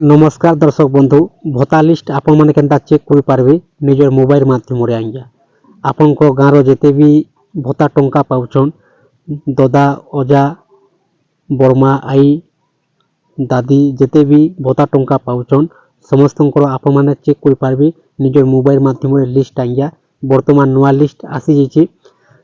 नमस्कार दर्शक बंधु भत्ता लिस्ट आपण मैंने केनता चेक कर पारे निजर मोबाइल माध्यम आज्ञा आपण गाँव जिते भी भत्ता टंका पाउछन ददा अजा बर्मा आई दादी जिते भी भत्ता टंका पाउछन समस्त आपण मैंने चेक कर पारे निजर मोबाइल माध्यम लिस्ट आज्ञा बर्तमान नुआ लिस्ट आसी जाइए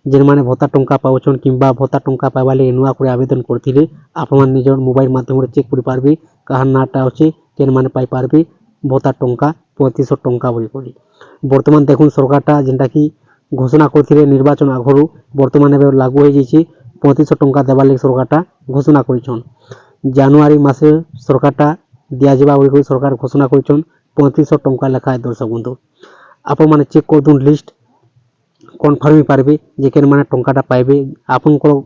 जेन मैंने भत्ता टंका पाउछन किंबा भत्ता टंका पाइबा लगे नुआ कर आवेदन करथिले आपण निजर मोबाइल माध्यम चेक कर पारे कहार नाटा अच्छे केन माने पाई पारबे भत्ता टंका 3500 टंका बोली बर्तमान देखुन सरकारटा जेनटा कि घोषणा करथिले निर्वाचन आगरू बर्तमान एबे लागू हो जाइए 3500 टंका देवार लगे सरकारटा घोषणा करिछन जनवरी मासे सरकारटा दिया जेबा बोली सरकार घोषणा करिछन 3500 टंका लेखा दर्शक बंधु आपण माने चेक कर दुन लिस्ट कन्फर्म पारबे जे केन माने टंकाटा पाइबे आपन को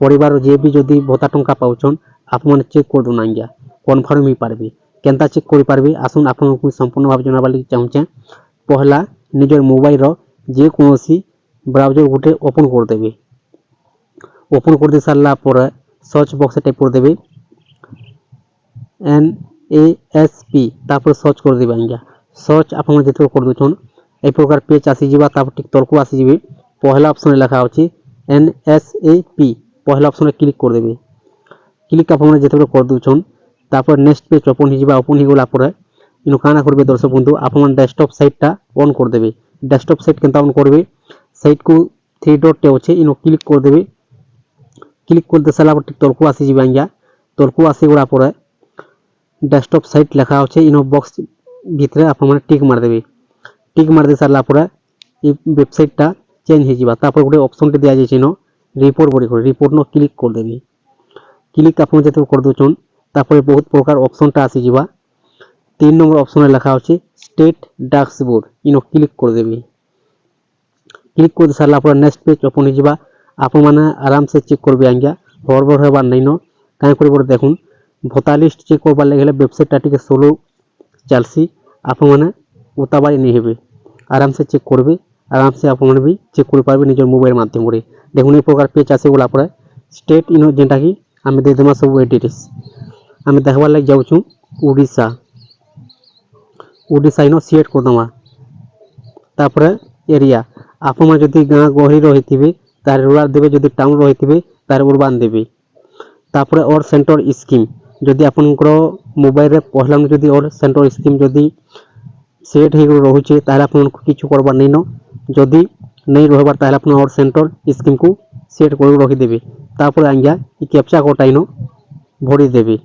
परिवार जे भी जदी भत्ता टंका पाउछन आपण माने चेक कर दुन आज्ञा कन्फर्म पारबे केनता चेक कर पारबे आसुन आपन को संपूर्ण भाव जनाबा लागि चाहूचे पहला निजर मोबाइल रो जे कोनोसी ब्राउजर गुटे ओपन कर देबे ओपन कर दे सारला पर सर्च बॉक्स टाइप कर देबे NASP तापर सर्च कर देबे आज्ञा सर्च आपन जेतो कर दोछन ए प्रकार पेज आसी जिबा तापर टिक तलको आसी जिबे पहला ऑप्शन लिखा होची NSAP पहला ऑप्शन क्लिक कर देबे क्लिक आपन जेतो कर दोछन तापर नेक्स्ट पेज ओपन हो गला पर इनो काना करबे दर्शक बंधु आपन डेस्कटॉप साइटटा ऑन कर देबे डेस्कटॉप साइट केनता ऑन करबे साइट को थ्री डॉट टे होचे इनो क्लिक कर देबे क्लिक कर दे साला पर तलको आसी जिबे आज्ञा तलको आसी गला पर डेस्कटॉप साइट लिखा होचे इनो बॉक्स भितरे आपन माने टिक मार देबे टिक मार दे साला पर ई वेबसाइटटा चेंज हो जिबा तापर गोटे ऑप्शन के दिया जाय इनो रिपोर्ट बडी कर रिपोर्ट नो क्लिक कर देबे क्लिक आपन जेतो कर दोचन तापर बहुत प्रकार ऑप्शन टा आसी जिबा 3 नंबर ऑप्शन लिखा होची स्टेट डैशबोर्ड इनो क्लिक कर देबे क्लिक कर सारला पर नेक्स्ट पेज ओपन हो जिबा आपन माने आराम से चेक करबे आज्ञा हड़बड़ हेबा नैनो काई करबो देखुन भत्ता लिस्ट चेक करबा लागले वेबसाइट टा टिके स्लो चलसी आपन माने उताबाई नहीं हेबे आराम से चेक करबे आराम से आपन माने भी चेक कर पारबे निजर मोबाइल माध्यम रे देखुन ए प्रकार पेज आसे गला पर स्टेट इनो जेंटा कि आमे दे देमा सब डिटेल्स आमे देखबार लग जाउछु उड़ीसा उड़ीसा इनो सिलेक्ट कर दमा तापर एरिया आपन मा जदी गां गहरी रहिथिबे तार रूरल देबे जदी टाउन रहिथिबे तार urban देबे तापर और सेंटर स्कीम जदी आपन को मोबाइल रे पहला में जदी और सेंटर स्कीम जदी सेट हे रहुचे तार आपन को किछु करबा नै न जदी नै रहबार तार आपन और सेंटर स्कीम को सेट कर रखि देबे तापर आज्ञा ई कैप्चा कोड इनो भरी देबे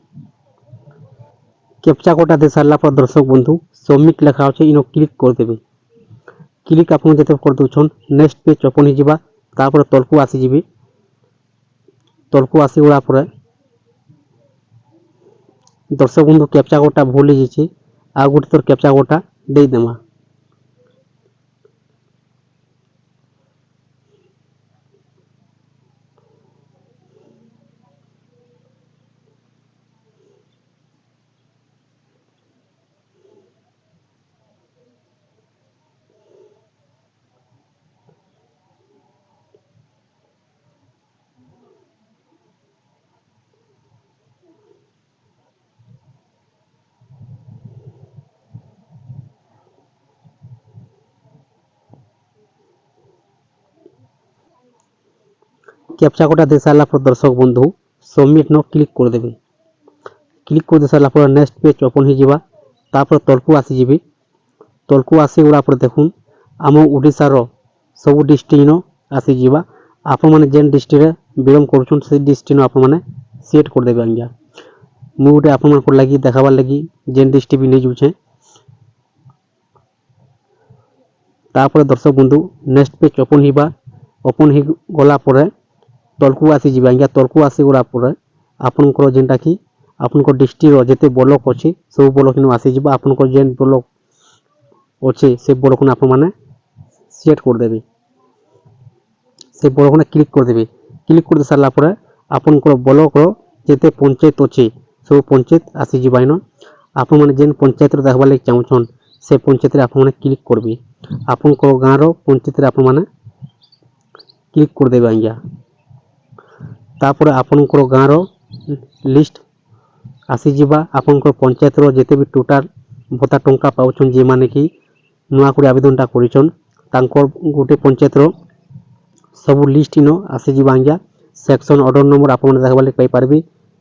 कैप्चा कोड दे सारला पर दर्शक बंधु सबमिट लिखा होचे इनो क्लिक कर देबे क्लिक आपन जेते कर दोछन नेक्स्ट पेज ओपन हो जिबा तापर तलको आसी जिबे तलको आसी गला पर दर्शक बंधु कैप्चा कोडटा भूल जाइए आ गोटे तोर कैप्चा कोडटा दे देमा कैप्चा कोडटा दे सारला पर दर्शक बंधु सबमिट नो क्लिक कर देबे क्लिक कर दे सारला पर नेक्स्ट पेज ओपन हो जिबा तापर तलको आसी जिबे तलको आसी गला पर देखुन आम ओडिसा रो सब डिस्ट्रिक्ट नो आसी जिबा आपन माने जेन डिस्ट्रिक्ट रे बिलोंग करछन से डिस्ट्रिक्ट नो आपन माने सेट कर देबे आज्ञा मु गोटे आपन को लागि देखाबार लागि जेन डिस्ट्रिक्ट नै जुछे तापर दर्शक बंधु नेक्स्ट पेज ओपन हिबा ओपन ही गला पर तलको आसी जिबा आज्ञा तलको आसी गला पर आपन को जेनटा कि आपन को डिस्ट्रिक्ट रो जेते ब्लॉक अछि सब ब्लॉक नो आसी जिबा आपन को जेन ब्लॉक अछि से ब्लॉक न आपन माने सेट कर देबे से ब्लॉक ने क्लिक कर देबे क्लिक कर दे सारला पर आपन को ब्लॉक रो जेते पंचायत अछि सब पंचायत आसी जिबा इनो आपन माने जेन पंचायत रो देखबा लागि चाहछन से पंचायत रे आपन माने क्लिक करबे आपन को गां रो पंचायत रे आपन माने क्लिक कर देबे आज्ञा तापर आपन को गां रो लिस्ट ଆସିଯିବା ଆପଣଙ୍କର ପଞ୍ଚାୟତର ଯେତେ ବି ଟୋଟାଲ ଭତ୍ତା ଟଙ୍କା ପାଉଛନ୍ ଯେମାନେ କି ନୂଆ କରି ଆବେଦନଟା କରିଛନ୍ ତାଙ୍କର ଗୋଟେ ପଞ୍ଚାୟତର ସବୁ লিস্ট ইনো আসিଯିবা আজ্ঞা সেকশন অর্ডর নম্বর আপনার দেখবার লাগি পাইপারবে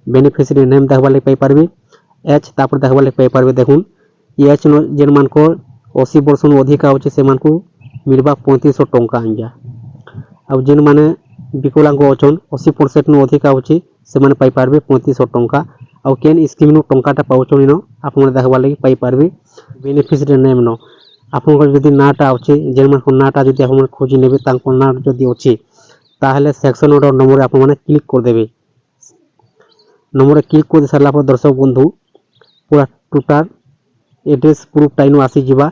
বেনিফিসিয়ারি নেম দেখবার লাগি পাইপারবে এচ তারপর দেখবার লাগি পাইপারবে দেখুন এচ যেন মানকর 80 বর্ষ অধিক আছে সেমানকু মিলবা 3500 টঙ্কা আজ্ঞা ଆଉ ଯେନ୍ମାନେ ବିକଳାଙ୍ଗ ଅଛନ୍ 80% ଅଧିକା ଅଛି ସେମାନେ ପାଇପାରିବେ 3500 ଟଙ୍କା ଆଉ କେନ୍ ସ୍କିମ୍ରୁ ଟଙ୍କାଟା ପାଉଛନ୍ ଇନ ଆପଣ ଦେଖିବାର୍ ଲାଗି ପାଇପାରିବେ ବେନିଫିସିଆରୀ ନେମ୍ ନ ଆପଣଙ୍କର ଯଦି ନାଁଟା ଅଛି ଯେନ୍ମାନଙ୍କ ନାଁଟା ଯଦି ଆପଣ ଖୋଜି ନେବେ ତାଙ୍କ ନାଁ ଯଦି ଅଛି ତାହେଲେ ସେକ୍ସନ ଅର୍ଡର ନମ୍ବରରେ ଆପଣମାନେ କ୍ଲିକ୍ କରିଦେବେ ନମ୍ବରରେ କ୍ଲିକ୍ କରି ସାରିଲା ପରେ ଦର୍ଶକ ବନ୍ଧୁ ପୁରା ଟୋଟାଲ ଏଡ୍ରେସ୍ ପ୍ରୁଫ୍ଟା ଇନୁ ଆସିଯିବା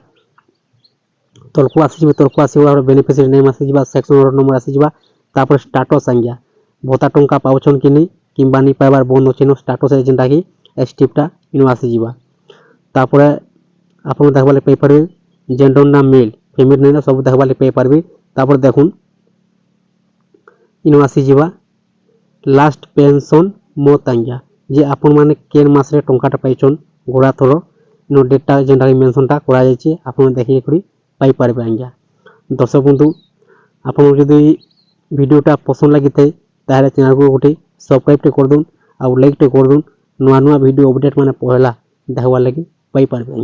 ତଳକୁ ଆସିଯିବ ତଳକୁ ଆସିବା ବେନିଫିସିଆରୀ ନେମ୍ ଆସିଯିବା ସେକ୍ସନ ଅର୍ଡର ନମ୍ବର ଆସିଯିବା ତାପରେ ଷ୍ଟାଟସ୍ ଆଜ୍ଞା ଭତ୍ତା ଟଙ୍କା ପାଉଛନ୍ କି ନି କିମ୍ବା ନି ପାଇବାର ବନ୍ଦ ଅଛି ନ ଷ୍ଟାଟସ୍ ଯେନ୍ଟାକି ଏସ୍ଟିପ୍ଟା ଇନୁ ଆସିଯିବା ତାପରେ ଆପଣ ଦେଖିବା ଲାଗି ପାଇପାରିବେ ଜେଣ୍ଡର ନା মেল ফিমেল ନାଇଁ ସବୁ ଦେଖିବା ଲାଗି ପାଇପାରିବେ ତାପରେ ଦେଖୁନ୍ ଇନୁ ଆସିଯିବା ଲାଷ୍ଟ ପେନସନ୍ ମତ ଆଜ୍ଞା ଯେ ଆପଣମାନେ କେନ୍ ମାସରେ ଟଙ୍କାଟା ପାଇଛନ୍ ଗୋଡ଼ା ଥର ଇନୁ ଡେଟଟା ଯେନ୍ଟାକି ମେନସନ୍ଟା କରାଯାଇଛି ଆପଣ ଦେଖିକରି ପାଇପାରିବେ ଆଜ୍ଞା ଦର୍ଶକ ବନ୍ଧୁ ଆପଣଙ୍କୁ ଯଦି ভিডিওটা পছন্দ লাগিଥାଏ তাহলে চ্যানেলକୁ ଗୋଟେ ସବସ୍କ୍ରାଇବଟେ କରିଦଉନ୍ ଆଉ ଲାଇକଟେ କରିଦଉନ୍ ନୂଆ ନୂଆ ଭିଡ଼ିଓ ଅପଡେଟ୍ ମାନେ ପହଲା ଦେଖିବାର ଲାଗି ପାଇପାରିବେ।